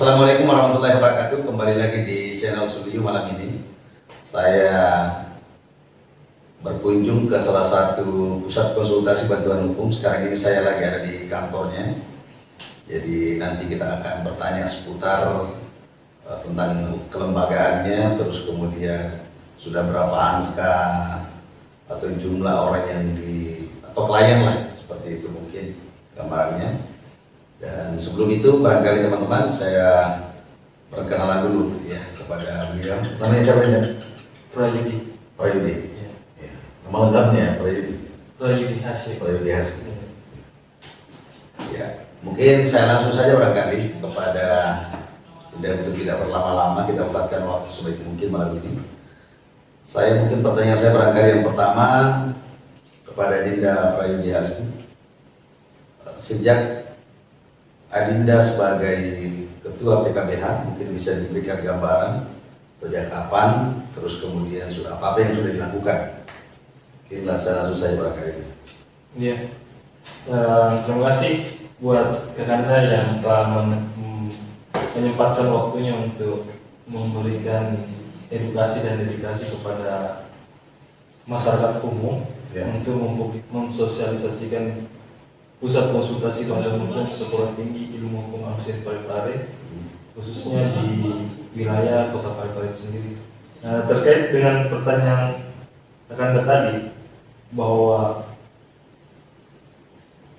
Assalamualaikum warahmatullahi wabarakatuh. Kembali lagi di channel Suliyu. Malam ini saya berkunjung ke salah satu pusat konsultasi bantuan hukum. Sekarang ini saya lagi ada di kantornya. Jadi nanti kita akan bertanya seputar tentang kelembagaannya, terus kemudian sudah berapa angka atau jumlah orang yang atau klien lah, seperti itu mungkin gambarnya. Dan sebelum itu barangkali teman-teman saya perkenalan dulu ya kepada beliau. Namanya siapa ya? Prayudi. Prayudi. Ya. Ya. Nama lengkapnya Prayudi. Prayudi Hasyim. Prayudi Hasyim. Ya, mungkin saya langsung saja barangkali kepada untuk tidak berlama-lama, kita empatkan waktu sebaik mungkin malam ini. Saya mungkin pertanyaan saya barangkali yang pertama kepada Dinda Prayudi Hasyim. Sejak Adinda sebagai Ketua PKBH mungkin bisa diberikan gambaran sejak kapan, terus kemudian sudah apa yang sudah dilakukan. Mungkin saya langsung saja barangkali. Iya. Terima kasih buat Kakanda yang telah menyempatkan waktunya untuk memberikan edukasi dan dedikasi kepada masyarakat umum untuk mensosialisasikan Pusat Konsultasi Bantuan Hukum Sekolah Tinggi Ilmu Hukum Amsir Parepare, khususnya di wilayah Kota Parepare sendiri. Nah, terkait dengan pertanyaan Kakanda tadi, bahwa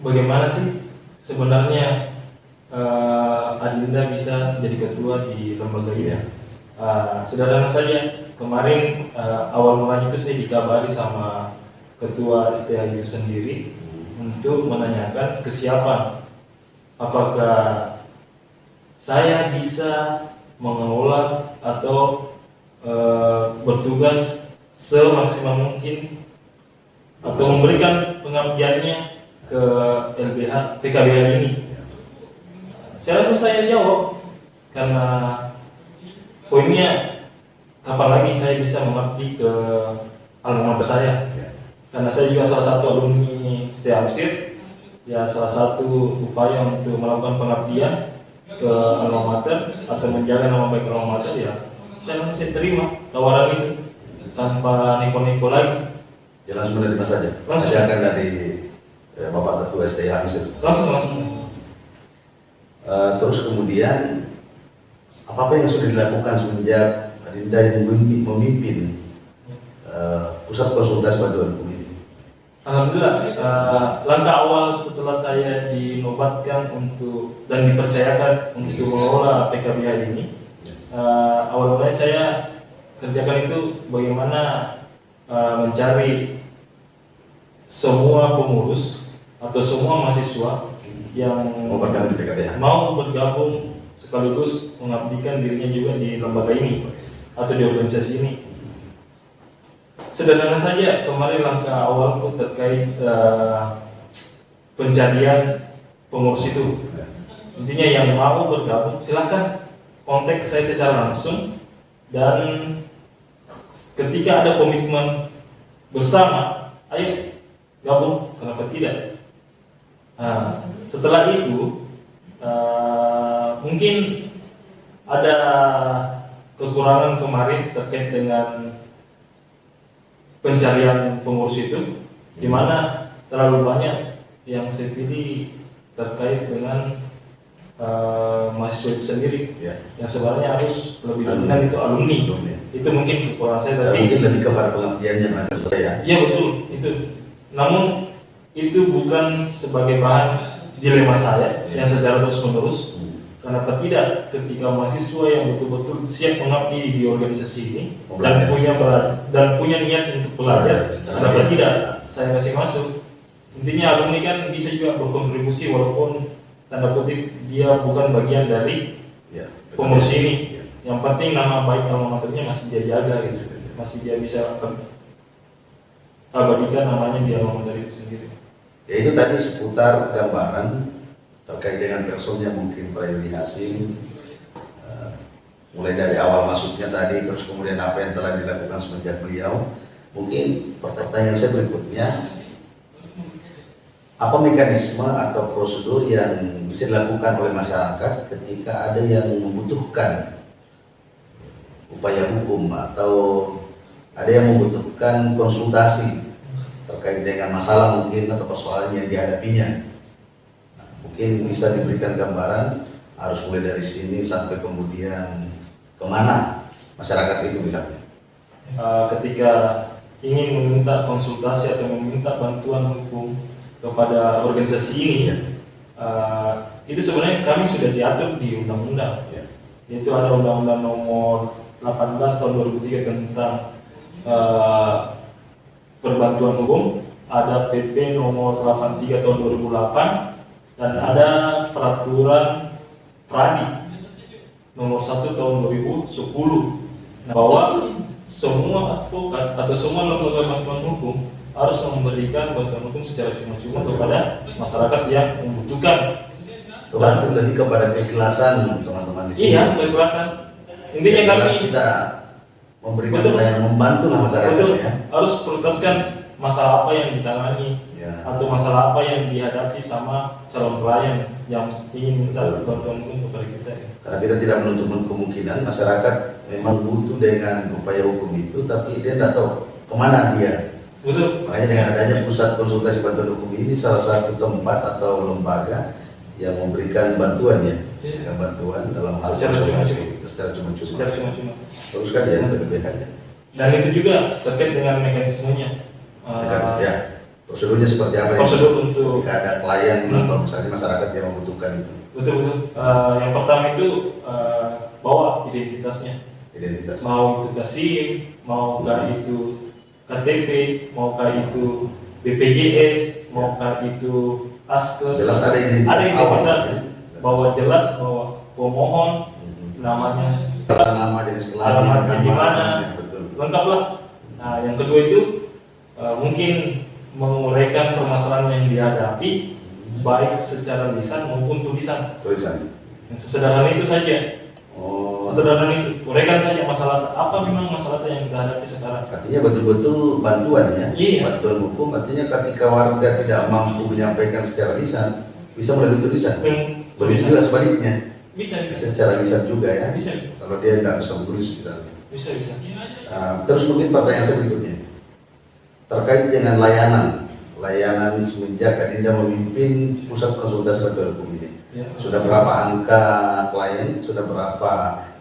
bagaimana sih sebenarnya Adinda bisa jadi ketua di lembaga ini? Sederhana saja, kemarin awal mulanya itu saya dikabari sama Ketua STA itu sendiri untuk menanyakan kesiapan apakah saya bisa mengelola atau bertugas semaksimal mungkin atau memberikan pengabdiannya ke LBH PKBH ini. Saya langsung saya jawab, karena poinnya kapan lagi saya bisa mengabdi ke alma mater saya, karena saya juga salah satu alumni STA Amsir, ya salah satu upaya untuk melakukan pengabdian ke alma mater atau menjaga nama baik alma mater, ya saya langsung terima tawaran itu tanpa neko-neko lagi. Ya langsung menerima saja. Langsung. Akan dari Bapak Ketua STA Amsir. Langsung. Terus kemudian apa yang sudah dilakukan semenjak Adinda yang memimpin Pusat Konsultasi Bantuan Hukum ini? Alhamdulillah, langkah awal setelah saya dinobatkan untuk dan dipercayakan untuk mengelola PKBH ini, awal mulanya saya kerjakan itu bagaimana mencari semua pengurus atau semua mahasiswa yang mau bergabung sekaligus mengabdikan dirinya juga di lembaga ini atau di organisasi ini. Sederhana saja, kemarin langkah awalku terkait pencarian pengurus itu. Intinya yang mau bergabung silahkan kontak saya secara langsung, dan ketika ada komitmen bersama, ayo gabung, kenapa tidak? Nah, setelah itu mungkin ada kekurangan kemarin terkait dengan pencarian pengurus itu, di mana terlalu banyak yang saya pilih terkait dengan mahasiswa itu sendiri, yang sebenarnya harus lebih dominan itu alumni. Itu mungkin kekurangan saya, tapi mungkin lebih kepada pengabdiannya ada saya. Iya betul itu. Namun itu bukan sebagai bahan dilema saya yang secara terus menerus. Kenapa tidak ketika mahasiswa yang betul-betul siap mengabdi di organisasi ini dan punya niat untuk belajar, kenapa tidak saya kasih masuk? Intinya alumni kan bisa juga berkontribusi walaupun tanda kutip dia bukan bagian dari pengurus ini. Yang penting nama baik alma maternya masih dia jaga gitu. Masih dia bisa abadikan namanya di alma mater itu sendiri. Ya itu tadi seputar gambaran terkait dengan personnya mungkin Prayudi Hasyim, mulai dari awal masuknya tadi, terus kemudian apa yang telah dilakukan semenjak beliau. Mungkin pertanyaan saya berikutnya, apa mekanisme atau prosedur yang bisa dilakukan oleh masyarakat ketika ada yang membutuhkan upaya hukum atau ada yang membutuhkan konsultasi terkait dengan masalah mungkin atau persoalan yang dihadapinya. Nah, mungkin bisa diberikan gambaran harus mulai dari sini sampai kemudian kemana masyarakat itu misalnya. Ketika ingin meminta konsultasi atau meminta bantuan hukum kepada organisasi ini, itu sebenarnya kami sudah diatur di undang-undang, yaitu ada Undang-Undang Nomor 18 Tahun 2003 tentang perbantuan hukum, ada PP Nomor 83 Tahun 2008, dan ada Peraturan Pradi Nomor 1 Tahun 2010, bahwa semua advokat atau semua lembaga bantuan hukum harus memberikan bantuan hukum secara cuma-cuma kepada masyarakat yang membutuhkan. Dan lebih kepada keikhlasan teman-teman di sini. Iya, keikhlasan. Intinya kami kita memberikan pelayanan membantu masyarakat ya. Harus prioritaskan masalah apa yang ditangani atau masalah apa yang dihadapi sama calon klien yang ingin minta bantuan hukum kepada kita. Karena kita tidak menutup kemungkinan masyarakat memang butuh dengan upaya hukum itu, tapi dia tidak tahu kemana dia. Betul. Makanya dengan adanya pusat konsultasi bantuan hukum ini salah satu tempat atau lembaga yang memberikan bantuan bantuan dalam hal secara cuma-cuma. Terus kan ya, berbeda. Dan itu juga terkait dengan mekanismenya. Prosedurnya seperti apa? Prosedur untuk jika ada klien atau misalnya masyarakat yang membutuhkan itu. Betul. Yang pertama itu bawa identitasnya. Mau itu KSIM, maukah itu KTP, maukah itu BPJS, maukah itu Askes. Jelas ada identitas. Bahwa jelas bahwa pemohon namanya, nama jenis kelamin, alamatnya di mana, lengkaplah. Nah, yang kedua itu mungkin menguraikan permasalahan yang dihadapi baik secara lisan maupun tulisan. Yang sesederhana itu saja. Sesederhana itu, uraikan saja masalah apa memang masalah yang kita hadapi sekarang. Artinya betul-betul bantuan ya. Iya. Bantuan hukum artinya ketika warga tidak mampu menyampaikan secara lisan, bisa melalui tulisan. Begitu juga sebaliknya. Bisa secara lisan juga ya. Bisa. Kalau dia tidak bisa menulis misalnya. Bisa. Terus mungkin pertanyaan saya berikutnya terkait dengan layanan semenjak Adinda memimpin pusat konsultasi bantuan hukum ini. Sudah berapa angka klien, sudah berapa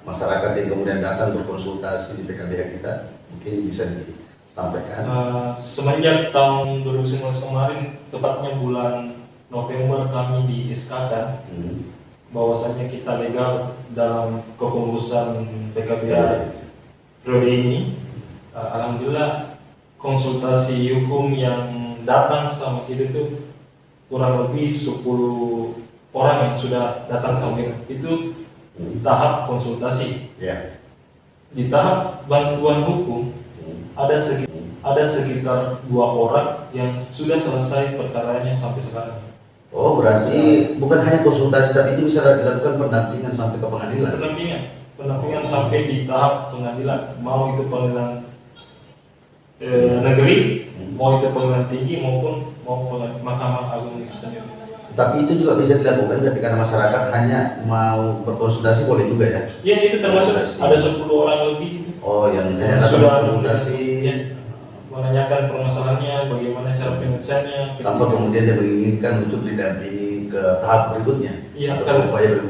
masyarakat yang kemudian datang berkonsultasi di PKBH kita, mungkin bisa disampaikan. Semenjak tahun 2019 kemarin, tepatnya bulan November kami di SK bahwasanya kita legal dalam kepengurusan PKBH periode ini. Alhamdulillah konsultasi hukum yang datang sama kita itu kurang lebih 10 orang yang sudah datang sama kita. Itu tahap konsultasi. Di tahap bantuan hukum ada sekitar 2 orang yang sudah selesai perkaranya sampai sekarang. Oh, berarti bukan hanya konsultasi, tapi itu bisa dilakukan pendampingan sampai ke pengadilan. Pendampingan sampai di tahap pengadilan, mau itu pengadilan negeri, mau itu pengadilan tinggi maupun Mahkamah Agung itu sendiri. Tapi itu juga bisa dilakukan ketika masyarakat hanya mau berkonsultasi, boleh juga ya? Iya, itu termasuk ada 10 orang lebih. Oh, yang hanya sudah konsultasi. Menanyakan permasalahannya, bagaimana cara penyelesaiannya. Tanpa kemudian dia menginginkan untuk didampingi ke tahap berikutnya. Atau upaya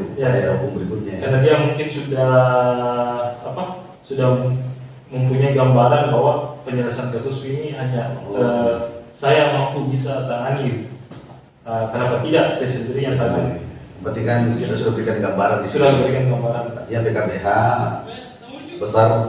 hukum berikutnya. Karena dia mungkin sudah mempunyai gambaran bahwa penyelesaian kasus ini hanya saya mampu bisa tangani. Kenapa tidak saya sendiri yang tangani? Berarti kan kita sudah berikan gambaran di sini. Sudah berikan gambaran. Artinya PKBH besar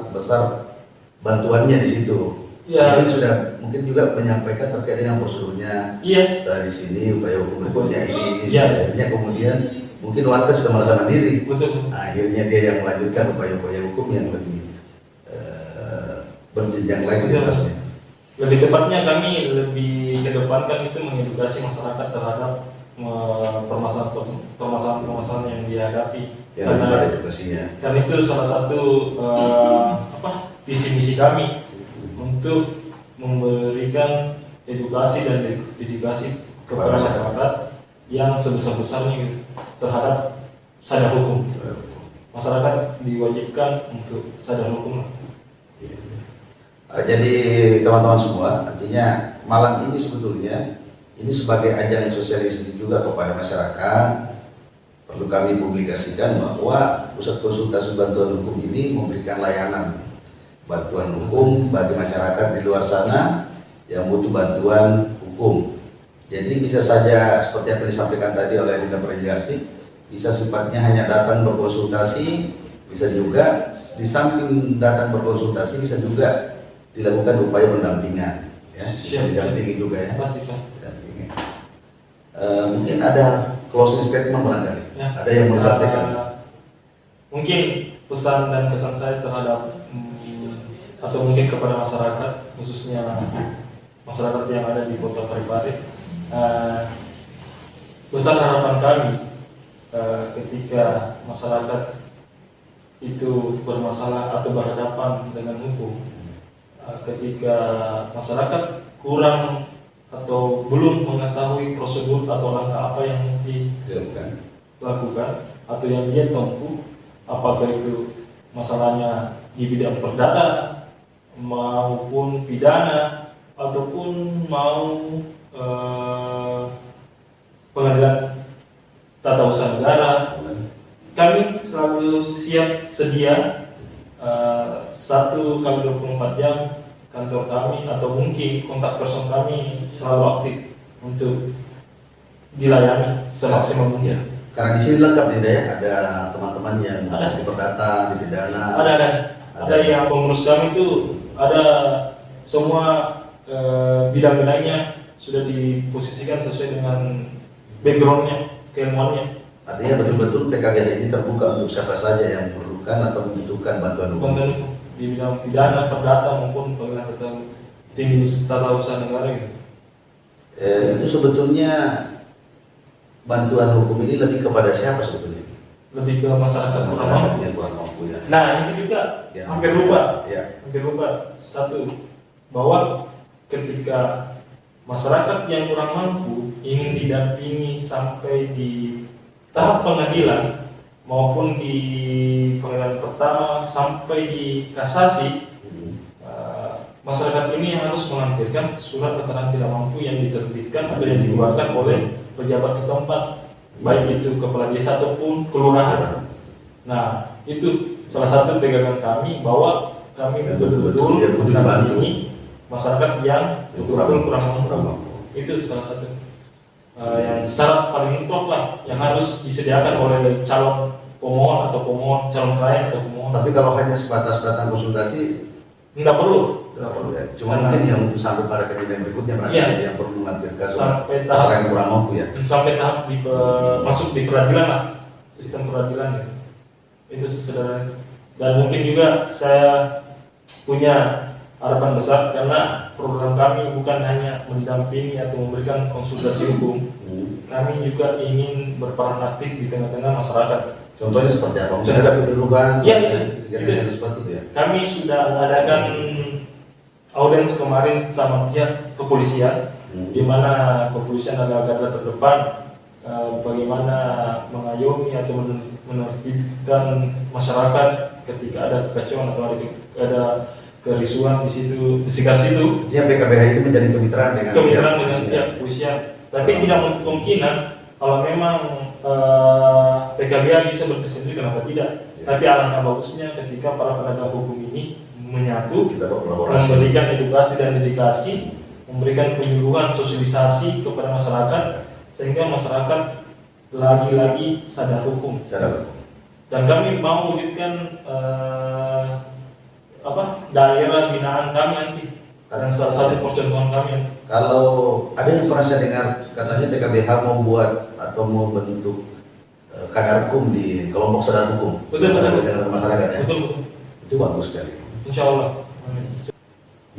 bantuannya di situ. Mungkin juga menyampaikan terkait dengan prosedurnya. Dari sini upaya hukum berikutnya ini. Akhirnya kemudian mungkin warga sudah merasa mandiri. Betul. Akhirnya dia yang melanjutkan upaya-upaya hukum yang lebih berjenjang lagi di atasnya. Lebih tepatnya kami lebih kedepankan itu mengedukasi masyarakat terhadap permasalahan yang dihadapi. Karena itu salah satu visi misi kami untuk memberikan edukasi dan dedikasi kepada masyarakat yang sebesar-besarnya gitu, terhadap sadar hukum. Masyarakat diwajibkan untuk sadar hukum. Jadi teman-teman semua, artinya malam ini sebetulnya ini sebagai ajang sosialisasi juga kepada masyarakat. Perlu kami publikasikan bahwa Pusat Konsultasi Bantuan Hukum ini memberikan layanan bantuan hukum bagi masyarakat di luar sana yang butuh bantuan hukum. Jadi bisa saja seperti yang disampaikan tadi oleh Linda Prajasti, bisa sifatnya hanya datang berkonsultasi, bisa juga di samping datang berkonsultasi bisa juga dilakukan upaya pendampingan, ya, didampingi juga ya. Pasti. Mungkin ada closing statement barangkali, Ya. ada yang mau disampaikan. Mungkin pesan dan kesan saya terhadap atau mungkin kepada masyarakat, khususnya masyarakat yang ada di Kota Parepare, besar harapan kami ketika masyarakat itu bermasalah atau berhadapan dengan hukum, ketika masyarakat kurang atau belum mengetahui prosedur atau langkah apa yang mesti dilakukan atau yang dia tempuh, apakah itu masalahnya di bidang perdata maupun pidana ataupun mau pengadilan tata usaha negara, kami selalu siap sedia 1x24 jam kantor kami atau mungkin kontak person kami selalu aktif untuk dilayani semaksimal mungkin. Karena di sini lengkap nih ya, ada teman-teman yang Ada. di perdata, di pidana. Ada yang pengurus kami itu ada semua bidang-bidangnya sudah diposisikan sesuai dengan backgroundnya, keilmuannya. Artinya betul-betul PKBH ini terbuka untuk siapa saja yang memerlukan atau membutuhkan bantuan hukum. Bantuan hukum di bidang pidana, perdata maupun pengadilan tinggi tata usaha negara itu. Itu sebetulnya bantuan hukum ini lebih kepada siapa sebetulnya? Lebih ke masyarakat Masyarakat sama. yang kurang mampu ya. Nah ini juga Ya. hampir lupa. Ya. Hampir lupa satu, bahwa ketika masyarakat yang kurang mampu ingin didampingi sampai di tahap pengadilan maupun di pengadilan pertama sampai di kasasi, masyarakat ini harus melampirkan surat keterangan tidak mampu yang diterbitkan atau yang dikeluarkan oleh pejabat setempat, baik itu kepala desa ataupun kelurahan. Nah, itu salah satu pegangan kami bahwa kami betul-betul mendampingi masyarakat yang betul-betul kurang mampu. Itu salah satu yang syarat paling mutlak lah yang harus disediakan oleh calon pemohon atau pemohon calon klien atau pemohon. Tapi kalau hanya sebatas datang konsultasi, Tidak perlu. ya. Cuma mungkin yang untuk sampai pada kejadian berikutnya berarti Iya. yang perlu mengampilkan Sampai orang tahap yang kurang mampu ya. sampai tahap masuk di peradilan lah, sistem peradilan ya. Itu sederhana. Dan mungkin juga saya punya harapan besar karena program kami bukan hanya mendampingi atau memberikan konsultasi hukum, kami juga ingin berperan aktif di tengah-tengah masyarakat. Contohnya seperti apa? Misalnya ada kedudukan, Iya, kegiatan seperti itu ya. Kami sudah mengadakan audiens kemarin sama pihak kepolisian, di mana kepolisian adalah garda terdepan, bagaimana mengayomi atau menertibkan masyarakat ketika ada kekacauan atau ada kerisuan di situ, di sekitar situ. Ya PKBH itu menjadi kemitraan dengan Pihak kepolisian. Tapi tidak menutup kemungkinan kalau memang PKBH bisa berkesendiri, kenapa tidak? Tapi alangkah bagusnya ketika para penegak hukum ini menyatu, kita berkolaborasi, memberikan edukasi dan dedikasi, memberikan penyuluhan sosialisasi kepada masyarakat sehingga masyarakat lagi-lagi sadar hukum. Dan kami mau wujudkan daerah binaan kami nanti, dan salah satu percontohan kami. Kalau ada yang pernah saya dengar katanya PKBH mau buat atau mau bentuk kadar hukum di kelompok sadar hukum. Betul. Dengan masyarakat ya. Betul. Itu bagus sekali. Insya Allah.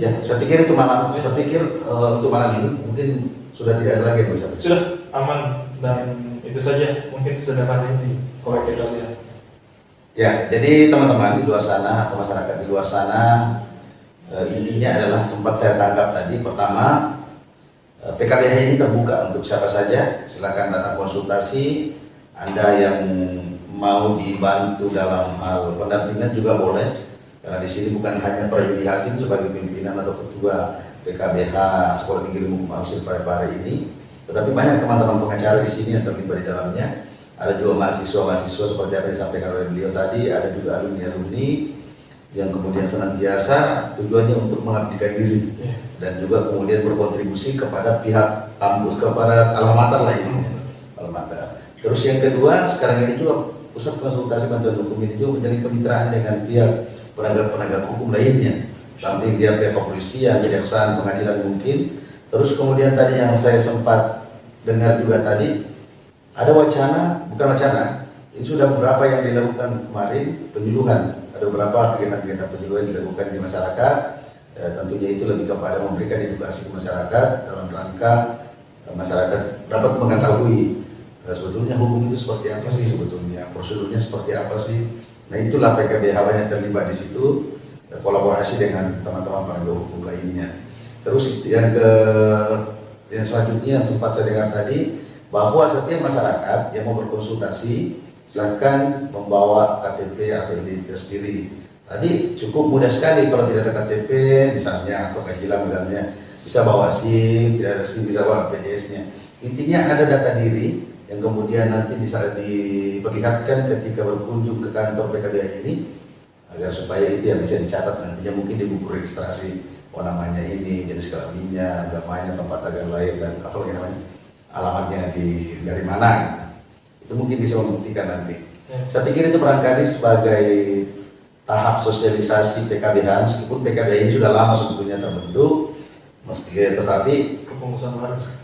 Ya, saya pikir itu malam. Saya pikir untuk malam ini mungkin sudah tidak ada lagi yang bisa. Sudah aman dan itu saja mungkin sederhana ini kalau kita lihat. Ya, jadi teman-teman di luar sana atau masyarakat di luar sana, intinya adalah sempat saya tangkap tadi. Pertama, PKBH ini terbuka untuk siapa saja, silakan datang konsultasi. Anda yang mau dibantu dalam hal pendampingan juga boleh, karena di sini bukan hanya Pak Yudi Hasim sebagai pimpinan atau ketua PKBH Sekolah Tinggi Ilmu Hukum Ausir Parepare ini, tetapi banyak teman-teman pengacara di sini yang terlibat di dalamnya. Ada juga mahasiswa-mahasiswa seperti apa yang disampaikan oleh beliau tadi, ada juga alumni-alumni yang kemudian senantiasa tujuannya untuk mengabdikan diri dan juga kemudian berkontribusi kepada pihak kampus, kepada alma mater lah ini, alma mater. Terus yang kedua, sekarang ini juga pusat konsultasi bantuan hukum ini juga menjadi kemitraan dengan pihak penegak hukum lainnya, samping dia pihak kepolisian, kejaksaan, pengadilan mungkin. Terus kemudian tadi yang saya sempat dengar juga tadi, ada wacana, bukan wacana, ini sudah beberapa yang dilakukan kemarin, penyuluhan. Ada beberapa kegiatan-kegiatan penyuluhan yang dilakukan di masyarakat. Tentunya itu lebih kepada memberikan edukasi ke masyarakat dalam rangka masyarakat dapat mengetahui sebetulnya hukum itu seperti apa sih, sebetulnya prosedurnya seperti apa sih. Nah itulah PKBH banyak terlibat di situ, kolaborasi dengan teman-teman penegak hukum lainnya. Terus yang selanjutnya yang sempat saya dengar tadi, bahwa setiap masyarakat yang mau berkonsultasi silakan membawa KTP atau identitas diri. Tadi cukup mudah sekali, kalau tidak ada KTP misalnya atau kehilang misalnya, bisa bawa SIM, tidak ada SIM bisa bawa BPJS-nya. Intinya ada data diri yang kemudian nanti bisa diperlihatkan ketika berkunjung ke kantor PKBH ini, agar supaya itu yang bisa dicatat nantinya mungkin di buku registrasi, namanya ini, jenis kelaminnya, agamanya, tempat tanggal lahir, dan apa lagi namanya, alamatnya dari mana. Itu mungkin bisa membuktikan nanti. Saya pikir itu barangkali sebagai tahap sosialisasi PKBH, meskipun PKBH ini sudah lama sebetulnya terbentuk, tetapi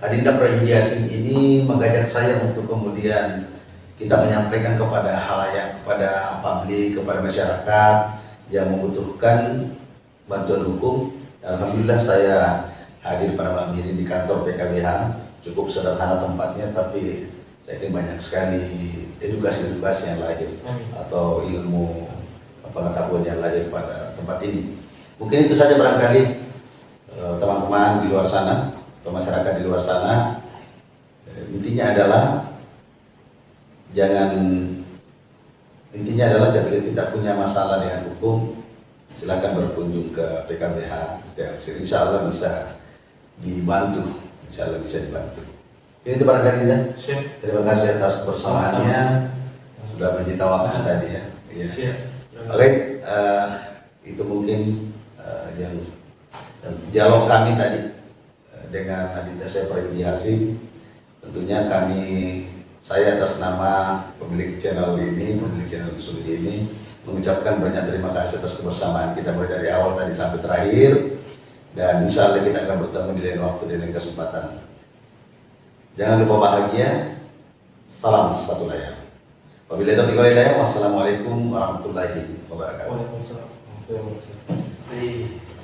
Adinda Prayudi Hasim ini mengajak saya untuk kemudian kita menyampaikan kepada halayak, kepada publik, kepada masyarakat yang membutuhkan bantuan hukum. Alhamdulillah saya hadir pada malam ini di kantor PKBH, cukup sederhana tempatnya, tapi saya kira banyak sekali edukasi-edukasi yang lahir atau ilmu pengetahuan yang lahir pada tempat ini. Mungkin itu saja barangkali teman-teman di luar sana atau masyarakat di luar sana. Intinya adalah ketika kita punya masalah dengan hukum, silakan berkunjung ke PKBH. Insya Allah bisa dibantu, insya Allah bisa dibantu. Ini itu barangkali ya. Terima kasih atas kebersamaannya, sudah menjadi waktu tadi ya. Ya. Baik, itu mungkin yang dialog kami tadi dengan Adinda saya Prayudi Hasim. Tentunya saya atas nama pemilik channel ini, pemilik channel Usul ini, mengucapkan banyak terima kasih atas kebersamaan kita mulai dari awal tadi sampai terakhir, dan insya Allah kita akan bertemu di lain waktu, di lain kesempatan. Jangan lupa bahagia, salam satu layar. Wabillahi taufiq wal hidayah. Wassalamualaikum warahmatullahi wabarakatuh. Waalaikumsalam warahmatullahi wabarakatuh.